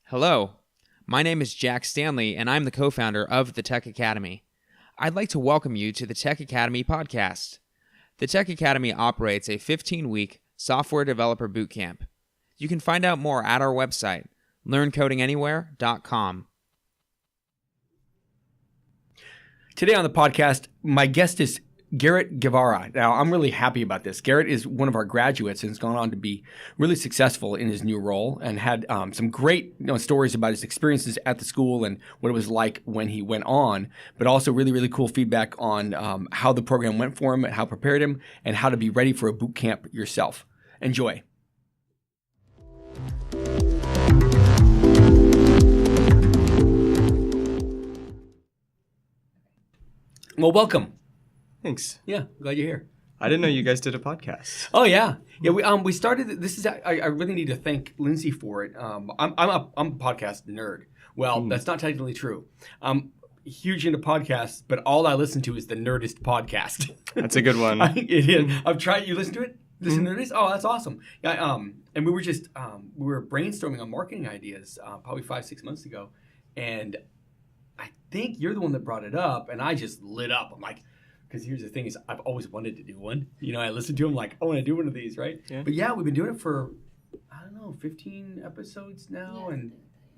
Hello, my name is Jack Stanley, and I'm the co-founder of the Tech Academy. I'd like to welcome you to the Tech Academy podcast. The Tech Academy operates a 15-week software developer bootcamp. You can find out more at our website, learncodinganywhere.com. Today on the podcast, my guest is Garrett Guevara. Now, I'm really happy about this. Garrett is one of our graduates and has gone on to be really successful in his new role and had some great stories about his experiences at the school and what it was like when he went on, but also really, really cool feedback on how the program went for him and how it prepared him and how to be ready for a boot camp yourself. Enjoy. Well, welcome. Thanks. Yeah, glad you're here. I didn't know you guys did a podcast. Oh yeah. We started. This is I really need to thank Lindsay for it. I'm a podcast nerd. Well, that's not technically true. I'm huge into podcasts, but all I listen to is the Nerdist podcast. That's a good one. It is. I've tried. You listen to it? Listen to Nerdist? Oh, that's awesome. Yeah. And we were just we were brainstorming on marketing ideas probably 5-6 months ago, and I think you're the one that brought it up, and I just lit up. I'm like. Because here's the thing is I've always wanted to do one. I listen to them like, I want to do one of these, right? Yeah. But yeah, we've been doing it for, 15 episodes now. Yeah. And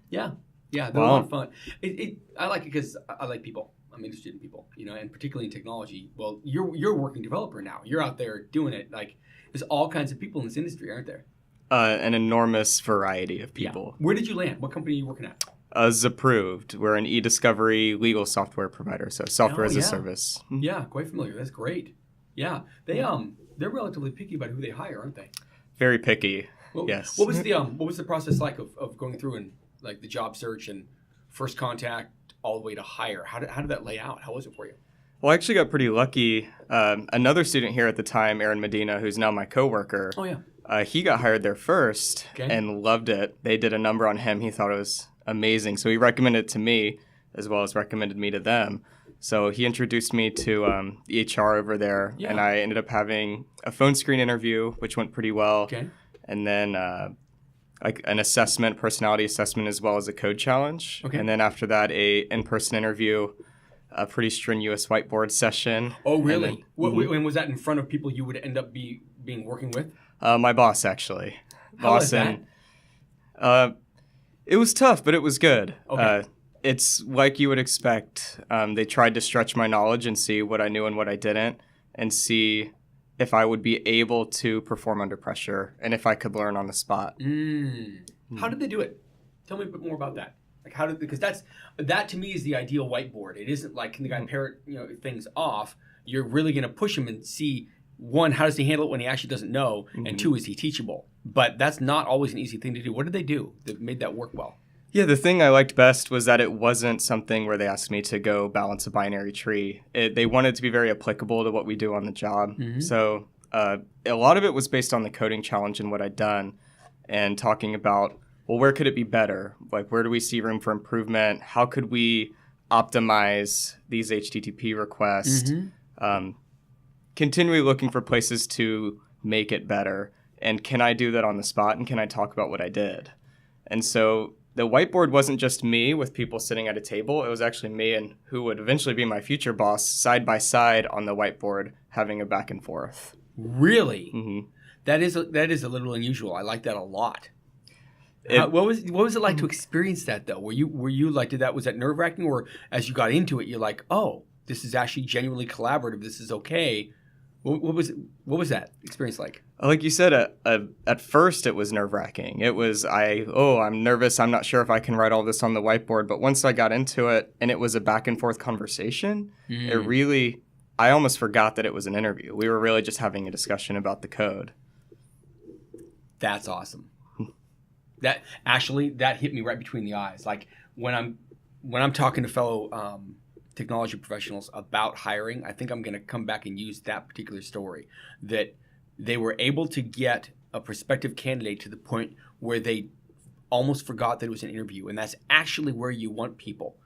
yeah, they're a lot of fun. I like it because I like people. I'm interested in people, and particularly in technology. Well, you're a working developer now. You're out there doing it. Like, there's all kinds of people in this industry, aren't there? An enormous variety of people. Yeah. Where did you land? What company are you working at? Zapproved. We're an e-discovery legal software provider, so software as a service. Yeah, quite familiar. That's great. Yeah, they're relatively picky about who they hire, aren't they? Very picky. Yes. What was the process like of going through and like the job search and first contact all the way to hire? How did that lay out? How was it for you? Well, I actually got pretty lucky. Another student here at the time, Aaron Medina, who's now my coworker. Oh yeah. He got hired there first and loved it. They did a number on him. He thought it was amazing. So he recommended it to me as well as recommended me to them. So he introduced me to the HR over there, and I ended up having a phone screen interview, which went pretty well. Okay. And then like an assessment, personality assessment, as well as a code challenge. Okay. And then after that, a in-person interview, a pretty strenuous whiteboard session. Oh, really? And was that in front of people you would end up being working with? My boss, actually. How was that? It was tough, but it was good. Okay. It's like you would expect. They tried to stretch my knowledge and see what I knew and what I didn't, and see if I would be able to perform under pressure and if I could learn on the spot. How did they do it? Tell me a bit more about that. Like because that to me is the ideal whiteboard. It isn't like can the guy parrot things off. You're really going to push him and see. One, how does he handle it when he actually doesn't know? And two, is he teachable? But that's not always an easy thing to do. What did they do that made that work well? Yeah, the thing I liked best was that it wasn't something where they asked me to go balance a binary tree. They wanted to be very applicable to what we do on the job. So a lot of it was based on the coding challenge and what I'd done and talking about, well, where could it be better? Like, where do we see room for improvement? How could we optimize these HTTP requests? Continually looking for places to make it better. And can I do that on the spot? And can I talk about what I did? And so the whiteboard wasn't just me with people sitting at a table. It was actually me and who would eventually be my future boss side by side on the whiteboard having a back and forth. Really? That is a little unusual. I like that a lot. What was it like to experience that though? Were you like was that nerve-wracking, or as you got into it you're like, oh, this is actually genuinely collaborative. This is okay. What was that experience like? Like you said, at first it was nerve-wracking. It was, I'm nervous. I'm not sure if I can write all this on the whiteboard. But once I got into it and it was a back and forth conversation, I almost forgot that it was an interview. We were really just having a discussion about the code. That's awesome. That hit me right between the eyes. Like when I'm talking to fellow technology professionals about hiring, I think I'm going to come back and use that particular story, that they were able to get a prospective candidate to the point where they almost forgot that it was an interview. And that's actually where you want people.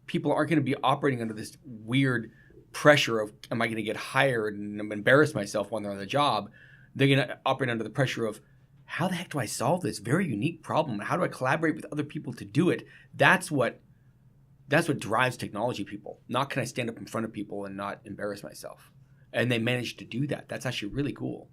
People aren't going to be operating under this weird pressure of, am I going to get hired and embarrass myself when they're on the job? They're going to operate under the pressure of, how the heck do I solve this very unique problem? How do I collaborate with other people to do it? That's what drives technology people. Not can I stand up in front of people and not embarrass myself. And they managed to do that. That's actually really cool.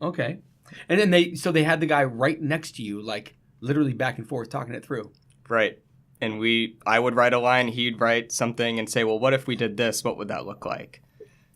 Okay. And then they had the guy right next to you, like literally back and forth talking it through. Right. And I would write a line, he'd write something and say, well, what if we did this? What would that look like?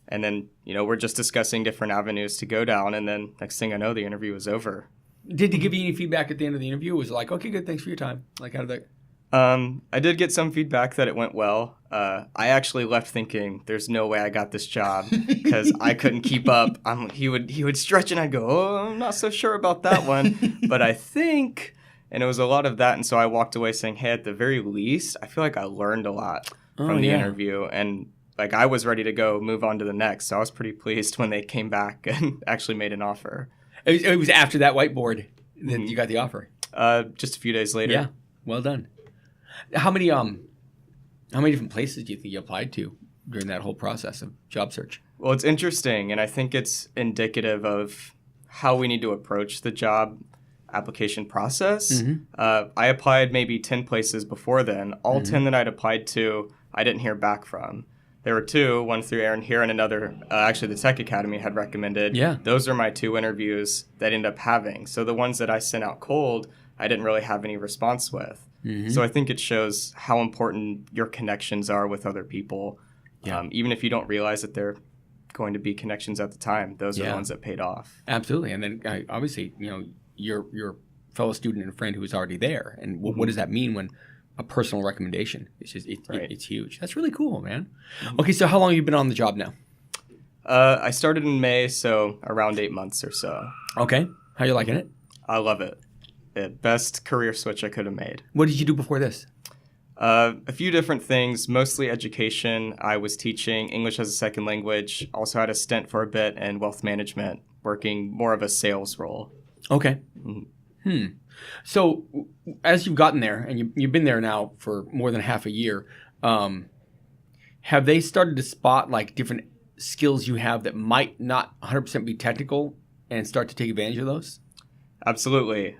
And then, we're just discussing different avenues to go down. And then next thing I know, the interview was over. Did he give you any feedback at the end of the interview? Was it like, okay, good, thanks for your time? Like, how did that? I did get some feedback that it went well. I actually left thinking there's no way I got this job because I couldn't keep up. He would stretch and I'd go, oh, I'm not so sure about that one, but I think, and it was a lot of that. And so I walked away saying, hey, at the very least, I feel like I learned a lot from the interview, and like I was ready to go move on to the next. So I was pretty pleased when they came back and actually made an offer. It was after that whiteboard that you got the offer. Just a few days later. Yeah, well done. How many different places do you think you applied to during that whole process of job search? Well, it's interesting, and I think it's indicative of how we need to approach the job application process. I applied maybe 10 places before then. All 10 that I'd applied to, I didn't hear back from. There were 2, one through Aaron here and another, actually the Tech Academy had recommended. Yeah. Those are my 2 interviews that I ended up having. So the ones that I sent out cold, I didn't really have any response with. So I think it shows how important your connections are with other people. Yeah. Even if you don't realize that they're going to be connections at the time, those are the ones that paid off. Absolutely. And then obviously, your fellow student and friend who is already there. And what does that mean when a personal recommendation? It's just, it's huge. That's really cool, man. Okay, so how long have you been on the job now? I started in May, so around 8 months or so. Okay. How you liking it? I love it. Best career switch I could have made. What did you do before this? A few different things, mostly education. I was teaching English as a second language. Also had a stint for a bit in wealth management, working more of a sales role. Okay. So as you've gotten there, and you've been there now for more than half a year, have they started to spot like different skills you have that might not 100% be technical and start to take advantage of those? Absolutely.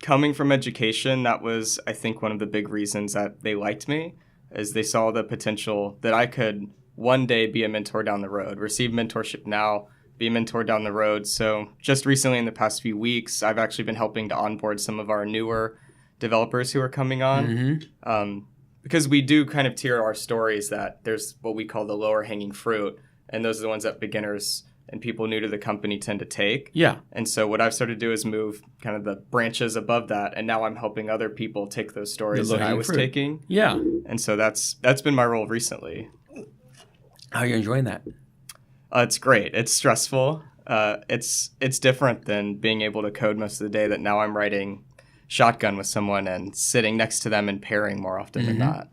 Coming from education, that was, I think, one of the big reasons that they liked me, is they saw the potential that I could one day be a mentor down the road, receive mentorship now, be a mentor down the road. So just recently in the past few weeks, I've actually been helping to onboard some of our newer developers who are coming on. Because we do kind of tier our stories that there's what we call the lower hanging fruit, and those are the ones that beginners and people new to the company tend to take. Yeah. And so what I've started to do is move kind of the branches above that, and now I'm helping other people take those stories that I was taking. Yeah. And so that's been my role recently. How are you enjoying that? It's great. It's stressful. It's different than being able to code most of the day, that now I'm writing shotgun with someone and sitting next to them and pairing more often than not.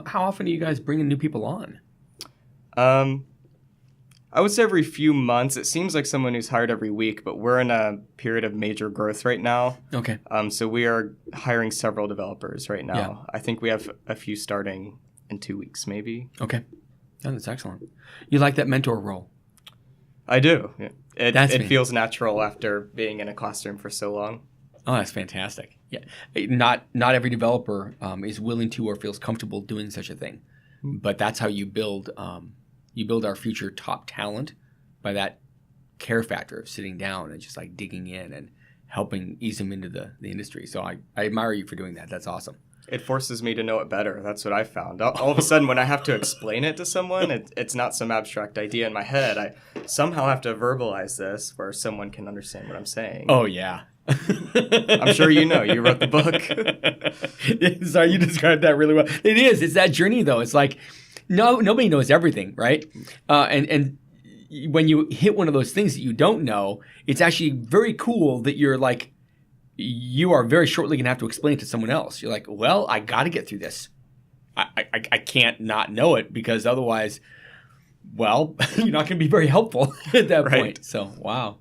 How often are you guys bringing new people on? I would say every few months. It seems like someone who's hired every week, but we're in a period of major growth right now. Okay. So we are hiring several developers right now. Yeah. I think we have a few starting in 2 weeks, maybe. Okay. Oh, that's excellent. You like that mentor role? I do. It feels natural after being in a classroom for so long. Oh, that's fantastic. Yeah. Not every developer is willing to or feels comfortable doing such a thing. But that's how you build our future top talent, by that care factor of sitting down and just like digging in and helping ease them into the industry. So I admire you for doing that. That's awesome. It forces me to know it better. That's what I found. All of a sudden, when I have to explain it to someone, it's not some abstract idea in my head. I somehow have to verbalize this where someone can understand what I'm saying. Oh, yeah. I'm sure you know. You wrote the book. Sorry, you described that really well. It is. It's that journey, though. It's like nobody knows everything, right? And when you hit one of those things that you don't know, it's actually very cool that you are very shortly going to have to explain it to someone else. You're like, well, I got to get through this. I can't not know it, because otherwise, well, you're not going to be very helpful at that point. So, wow.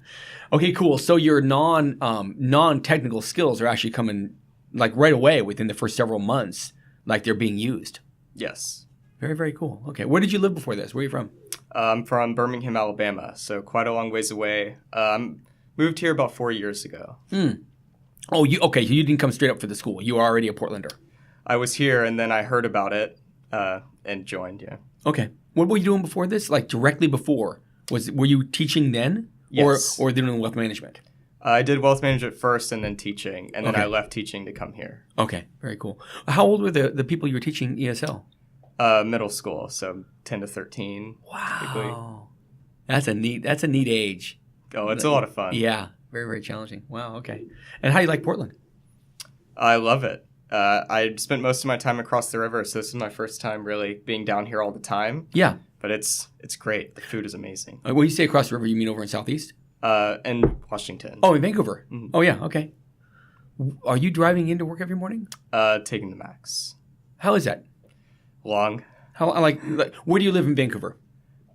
Okay, cool. So your non-technical skills are actually coming like right away within the first several months, like they're being used. Yes. Very, very cool. Okay. Where did you live before this? Where are you from? I'm from Birmingham, Alabama, so quite a long ways away. I'm Moved here about 4 years ago. Oh, you didn't come straight up for the school. You were already a Portlander. I was here, and then I heard about it and joined, yeah. Okay. What were you doing before this? Like directly before? Were you teaching then? Yes. Or doing wealth management? I did wealth management first and then teaching, and then Okay. I left teaching to come here. Okay. Very cool. How old were the people you were teaching ESL? Middle school, so 10 to 13. Typically. Wow. That's a neat age. Oh, it's a lot of fun. Yeah. Very, very challenging. Wow. Okay. And how do you like Portland? I love it. I spent most of my time across the river, so this is my first time really being down here all the time. Yeah. But it's great. The food is amazing. When you say across the river, you mean over in Southeast? In Washington. Oh, in Vancouver. Mhm. Oh, yeah. Okay. Are you driving into work every morning? Taking the Max. How is that? Long. How where do you live in Vancouver?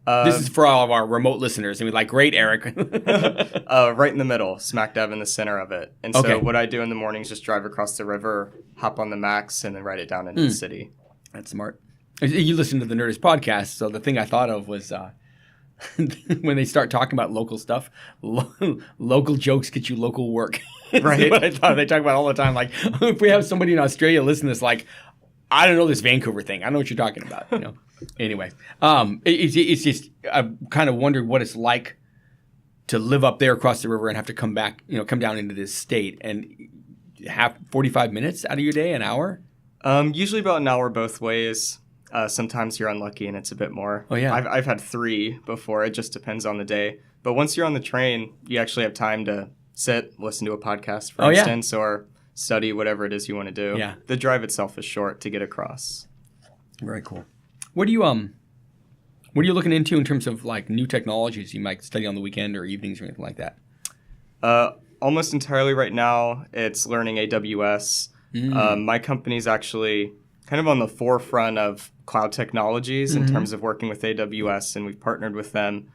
Uh, This is for all of our remote listeners. I mean, like, great, Eric. right in the middle, smack dab in the center of it. And so Okay. what I do in the morning is just drive across the river, hop on the Max, and then ride it down into the city. That's smart. You listen to the Nerdist podcast, so the thing I thought of was when they start talking about local stuff, local jokes get you local work. Right. That's what I thought they talk about all the time. Like, if we have somebody in Australia listen to this, like, I don't know this Vancouver thing. I know what you're talking about. You know. Anyway, it's just I kind of wondered what it's like to live up there across the river and have to come back, come down into this state and have 45 minutes out of your day, an hour. Usually about an hour both ways. Sometimes you're unlucky and it's a bit more. Oh, yeah. I've had 3 before. It just depends on the day. But once you're on the train, you actually have time to sit, listen to a podcast, for instance, or study whatever it is you want to do. Yeah. The drive itself is short to get across. Very cool. What are you looking into in terms of like new technologies you might study on the weekend or evenings or anything like that? Almost entirely right now, it's learning AWS. My company's actually kind of on the forefront of cloud technologies in terms of working with AWS, and we've partnered with them.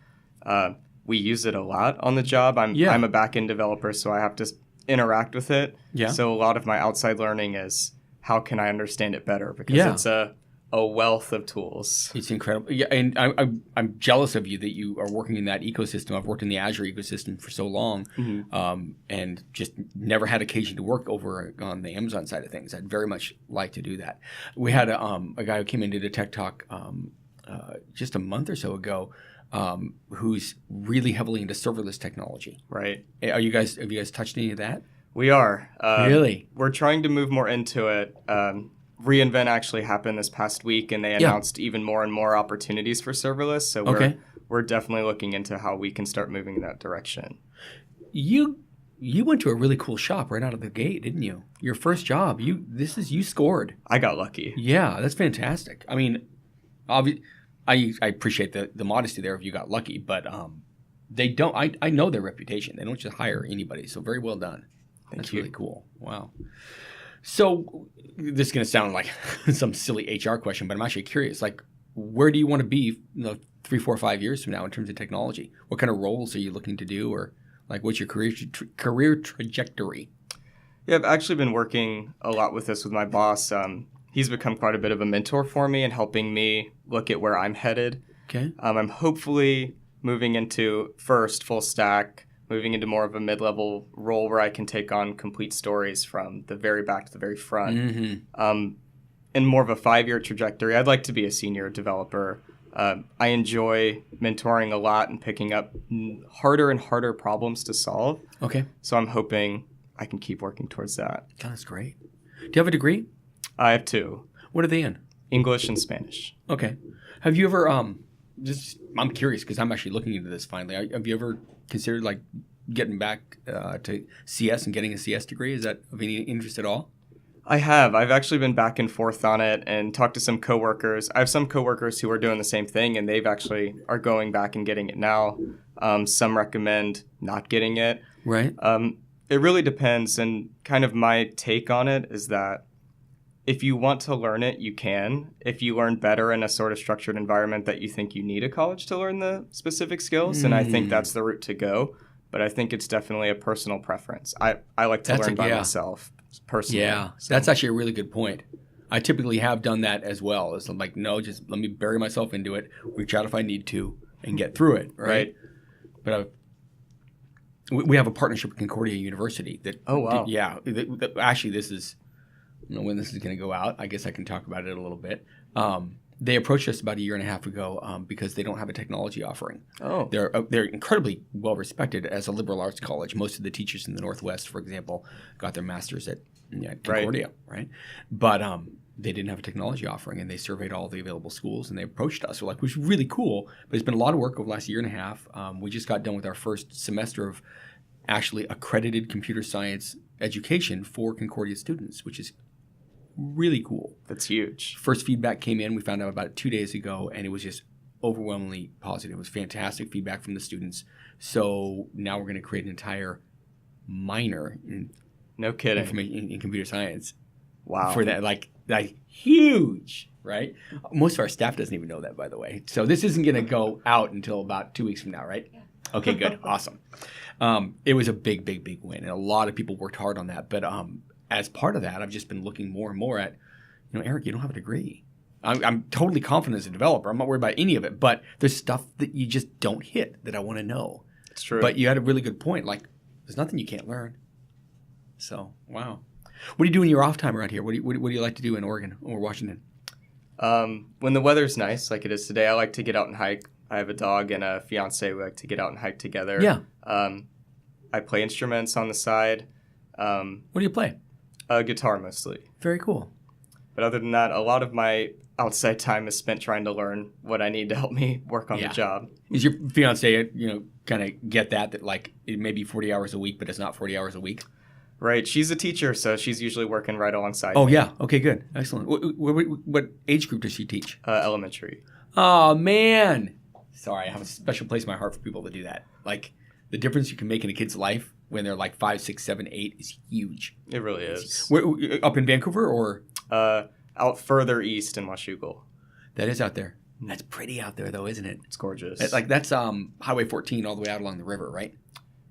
We use it a lot on the job. I'm a back-end developer, so I have to interact with it. Yeah. So a lot of my outside learning is how can I understand it better, because it's a wealth of tools. It's incredible. Yeah, and I'm jealous of you that you are working in that ecosystem. I've worked in the Azure ecosystem for so long, and just never had occasion to work over on the Amazon side of things. I'd very much like to do that. We had a guy who came into the Tech Talk just a month or so ago, who's really heavily into serverless technology. Right. Have you guys touched any of that? We are. Really? We're trying to move more into it. reInvent actually happened this past week, and they announced even more and more opportunities for serverless. So we're definitely looking into how we can start moving in that direction. You went to a really cool shop right out of the gate, didn't you? Your first job. You scored. I got lucky. Yeah, that's fantastic. I mean, I appreciate the modesty there if you got lucky, but they don't. I know their reputation. They don't just hire anybody. So very well done. That's really cool. Wow. So this is going to sound like some silly HR question, but I'm actually curious. Like, where do you want to be 3, 4, 5 years from now in terms of technology? What kind of roles are you looking to do, or like what's your career trajectory? Yeah, I've actually been working a lot with this with my boss. He's become quite a bit of a mentor for me and helping me look at where I'm headed. Okay. I'm hopefully moving into first full stack, moving into more of a mid-level role where I can take on complete stories from the very back to the very front. Mm-hmm. In more of a 5-year trajectory, I'd like to be a senior developer. I enjoy mentoring a lot and picking up harder and harder problems to solve. Okay. So I'm hoping I can keep working towards that. God, that's great. Do you have a degree? I have 2, What are they in? English and Spanish. Okay. Have you ever I'm curious because I'm actually looking into this finally. Have you ever considered like getting back to CS and getting a CS degree? Is that of any interest at all? I have. I've actually been back and forth on it and talked to some coworkers. I have some coworkers who are doing the same thing, and they've actually are going back and getting it now. Some recommend not getting it. Right. It really depends, and kind of my take on it is that if you want to learn it, you can. If you learn better in a sort of structured environment that you think you need a college to learn the specific skills, and I think that's the route to go. But I think it's definitely a personal preference. I like to learn by myself personally. Yeah, so. That's actually a really good point. I typically have done that as well. It's like, no, just let me bury myself into it, reach out if I need to, and get through it, right? But we have a partnership with Concordia University. That Oh, wow. Yeah. Actually, this is, I don't know when this is going to go out. I guess I can talk about it a little bit. They approached us about a year and a half ago because they don't have a technology offering. Oh. They're incredibly well respected as a liberal arts college. Most of the teachers in the Northwest, for example, got their masters at Concordia, right? But they didn't have a technology offering, and they surveyed all the available schools, and they approached us. We're like, which was really cool, but it's been a lot of work over the last year and a half. We just got done with our first semester of actually accredited computer science education for Concordia students, which is really cool. That's huge. First feedback came in. We found out about 2 days ago, and it was just overwhelmingly positive. It was fantastic feedback from the students. So now we're going to create an entire minor in No kidding. information in computer science. Wow. For that, like huge, right? Most of our staff doesn't even know that, by the way. So this isn't going to go out until about 2 weeks from now, right? Okay, good, awesome. It was a big win, and a lot of people worked hard on that. But as part of that, I've just been looking more and more at, Eric, you don't have a degree. I'm totally confident as a developer. I'm not worried about any of it. But there's stuff that you just don't hit that I want to know. It's true. But you had a really good point. Like, there's nothing you can't learn. So, wow. What do you do in your off time around here? What do you like to do in Oregon or Washington? When the weather's nice, like it is today, I like to get out and hike. I have a dog and a fiance. We like to get out and hike together. Yeah. I play instruments on the side. What do you play? Guitar mostly. Very cool. But other than that, a lot of my outside time is spent trying to learn what I need to help me work on the job. Is your fiance, kind of get that like it may be 40 hours a week, but it's not 40 hours a week? Right. She's a teacher, so she's usually working right alongside Oh, me. yeah. Okay, good. Excellent. What age group does she teach? Elementary. Oh, man. Sorry, I have a special place in my heart for people that do that. Like, the difference you can make in a kid's life when they're like 5, 6, 7, 8 is huge. It really is. Where, up in Vancouver or? Out further east in Washougal. That is out there. That's pretty out there, though, isn't it? It's gorgeous. That's Highway 14 all the way out along the river, right?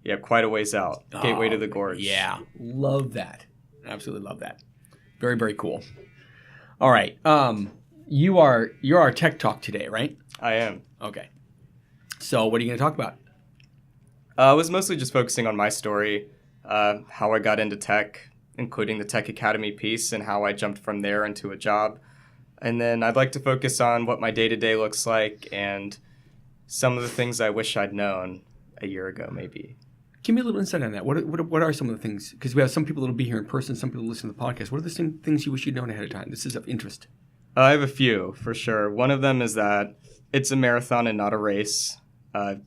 Yeah, quite a ways out. Gateway to the gorge. Yeah, love that. Absolutely love that. Very, very cool. All right. You're our tech talk today, right? I am. Okay. So what are you going to talk about? I was mostly just focusing on my story, how I got into tech, including the Tech Academy piece, and how I jumped from there into a job. And then I'd like to focus on what my day-to-day looks like and some of the things I wish I'd known a year ago, maybe. Give me a little insight on that. What are some of the things? Because we have some people that will be here in person, some people listen to the podcast. What are the same things you wish you'd known ahead of time? This is of interest. I have a few, for sure. One of them is that it's a marathon and not a race.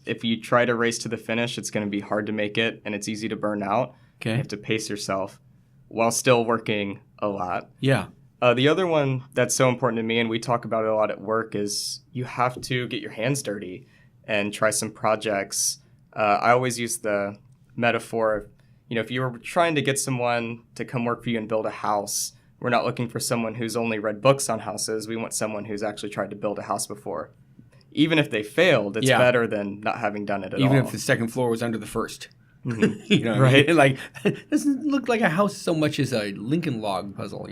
If you try to race to the finish, it's going to be hard to make it, and it's easy to burn out. Okay. You have to pace yourself while still working a lot. Yeah. The other one that's so important to me, and we talk about it a lot at work, is you have to get your hands dirty and try some projects. I always use the metaphor of, if you were trying to get someone to come work for you and build a house, we're not looking for someone who's only read books on houses. We want someone who's actually tried to build a house before. Even if they failed, it's better than not having done it at all. Even if the second floor was under the first. Mm-hmm. You know what Right. I mean? Like, it doesn't look like a house so much as a Lincoln log puzzle,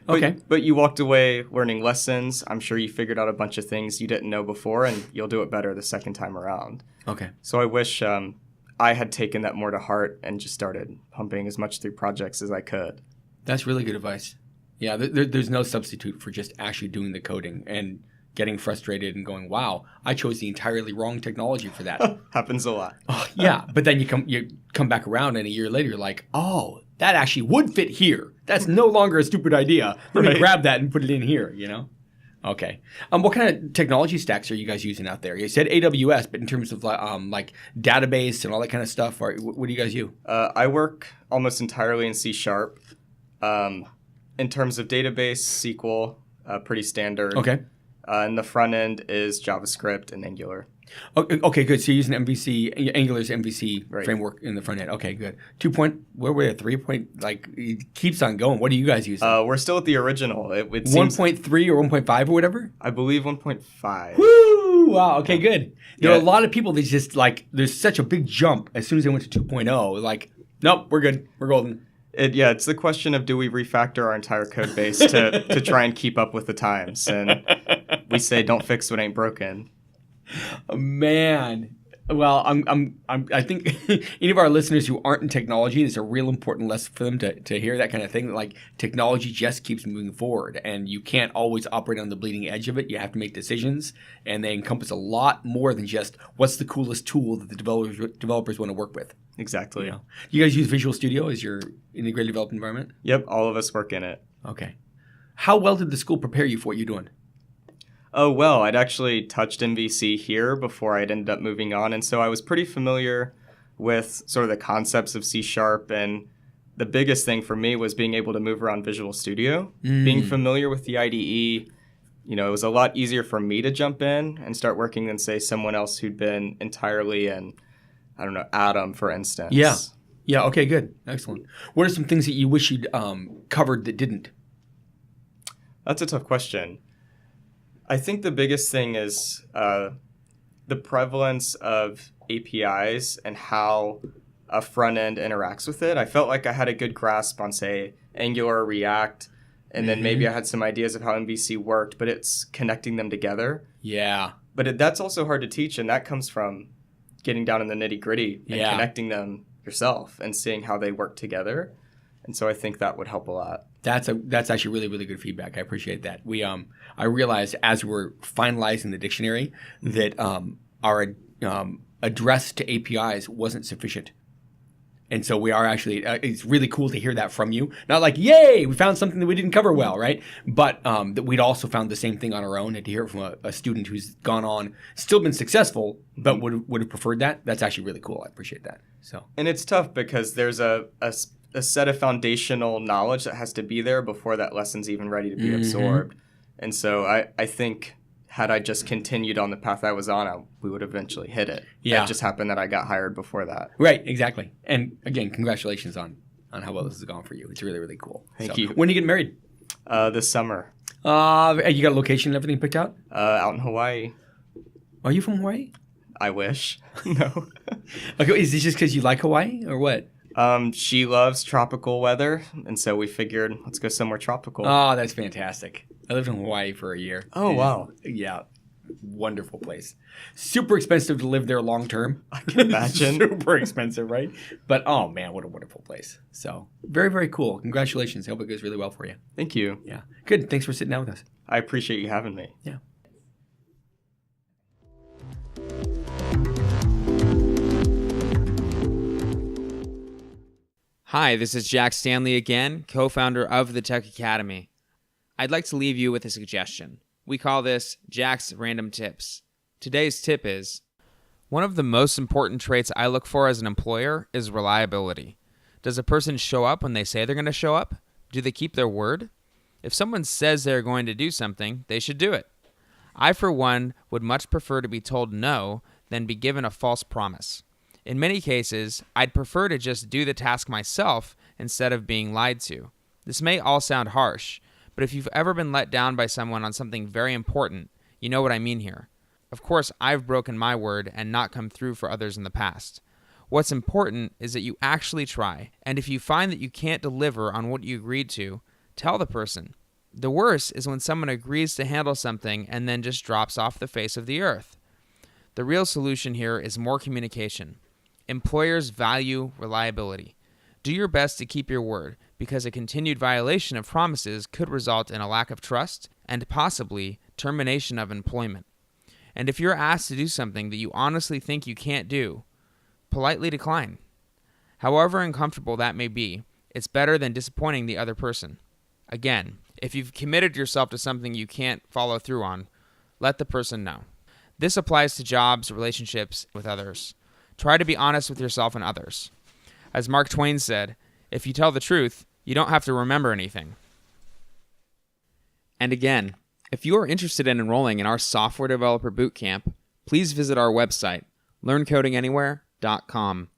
Okay. But you walked away learning lessons. I'm sure you figured out a bunch of things you didn't know before, and you'll do it better the second time around. Okay. So I wish I had taken that more to heart and just started pumping as much through projects as I could. That's really good advice. Yeah, there's no substitute for just actually doing the coding and getting frustrated and going, wow, I chose the entirely wrong technology for that. Happens a lot. Yeah, but then you come back around and a year later you're like, oh, that actually would fit here. That's no longer a stupid idea. Let me grab that and put it in here, Okay. What kind of technology stacks are you guys using out there? You said AWS, but in terms of like database and all that kind of stuff, what do you guys use? I work almost entirely in C#. In terms of database, SQL, pretty standard. Okay. And the front end is JavaScript and Angular. Okay, good. So you're using MVC, Angular's MVC Right. framework in the front end. Okay, good. 2 point, where were you? 3 point, like, it keeps on going. What are you guys using? We're still at the original. It seems, 1.3 or 1.5 or whatever? I believe 1.5. Woo! Wow, okay, good. There are a Yeah. lot of people that just, like, there's such a big jump as soon as they went to 2.0. Like, nope, we're good. We're golden. It's the question of, do we refactor our entire code base to try and keep up with the times? And we say, don't fix what ain't broken. Man, Well, I think any of our listeners who aren't in technology, it's a real important lesson for them to hear that kind of thing. Like, technology just keeps moving forward, and you can't always operate on the bleeding edge of it. You have to make decisions, and they encompass a lot more than just what's the coolest tool that the developers want to work with. Exactly. You know? You guys use Visual Studio as your integrated development environment? Yep, all of us work in it. Okay. How well did the school prepare you for what you're doing? Oh, well, I'd actually touched MVC here before I'd ended up moving on. And so I was pretty familiar with sort of the concepts of C#. And the biggest thing for me was being able to move around Visual Studio. Being familiar with the IDE, you know, it was a lot easier for me to jump in and start working than, say, someone else who'd been entirely in, I don't know, Atom, for instance. Yeah. Yeah, okay, good. Excellent. What are some things that you wish you'd covered that didn't? That's a tough question. I think the biggest thing is the prevalence of APIs and how a front end interacts with it. I felt like I had a good grasp on, say, Angular or React, and then maybe I had some ideas of how MVC worked, but it's connecting them together. Yeah. But that's also hard to teach, and that comes from getting down in the nitty-gritty and connecting them yourself and seeing how they work together. And so I think that would help a lot. That's actually really, really good feedback. I appreciate that. I realized as we're finalizing the dictionary that our address to APIs wasn't sufficient. And so we are actually, it's really cool to hear that from you. Not like, yay, we found something that we didn't cover well, right? But that we'd also found the same thing on our own, and to hear it from a student who's gone on, still been successful, but would have preferred that. That's actually really cool. I appreciate that. So, and it's tough because there's a set of foundational knowledge that has to be there before that lesson's even ready to be absorbed. And so I think had I just continued on the path I was on, we would eventually hit it. Yeah. It just happened that I got hired before that. Right, exactly. And again, congratulations on how well this has gone for you. It's really, really cool. Thank you. When are you getting married? This summer. You got a location and everything picked out? Out in Hawaii. Are you from Hawaii? I wish. No. Okay, is this just because you like Hawaii or what? She loves tropical weather, and so we figured, let's go somewhere tropical. Oh, that's fantastic. I lived in Hawaii for a year. Oh, wow. Yeah. Wonderful place. Super expensive to live there long term. I can imagine. Super expensive, right? But, oh, man, what a wonderful place. So, very, very cool. Congratulations. I hope it goes really well for you. Thank you. Yeah. Good. Thanks for sitting down with us. I appreciate you having me. Yeah. Hi, this is Jack Stanley again, co-founder of the Tech Academy. I'd like to leave you with a suggestion. We call this Jack's Random Tips. Today's tip is, one of the most important traits I look for as an employer is reliability. Does a person show up when they say they're going to show up? Do they keep their word? If someone says they're going to do something, they should do it. I, for one, would much prefer to be told no than be given a false promise. In many cases, I'd prefer to just do the task myself instead of being lied to. This may all sound harsh, but if you've ever been let down by someone on something very important, you know what I mean here. Of course, I've broken my word and not come through for others in the past. What's important is that you actually try, and if you find that you can't deliver on what you agreed to, tell the person. The worst is when someone agrees to handle something and then just drops off the face of the earth. The real solution here is more communication. Employers value reliability. Do your best to keep your word, because a continued violation of promises could result in a lack of trust and possibly termination of employment. And if you're asked to do something that you honestly think you can't do, politely decline. However uncomfortable that may be, it's better than disappointing the other person. Again, if you've committed yourself to something you can't follow through on, let the person know. This applies to jobs, relationships with others. Try to be honest with yourself and others. As Mark Twain said, if you tell the truth, you don't have to remember anything. And again, if you are interested in enrolling in our Software Developer Bootcamp, please visit our website, learncodinganywhere.com.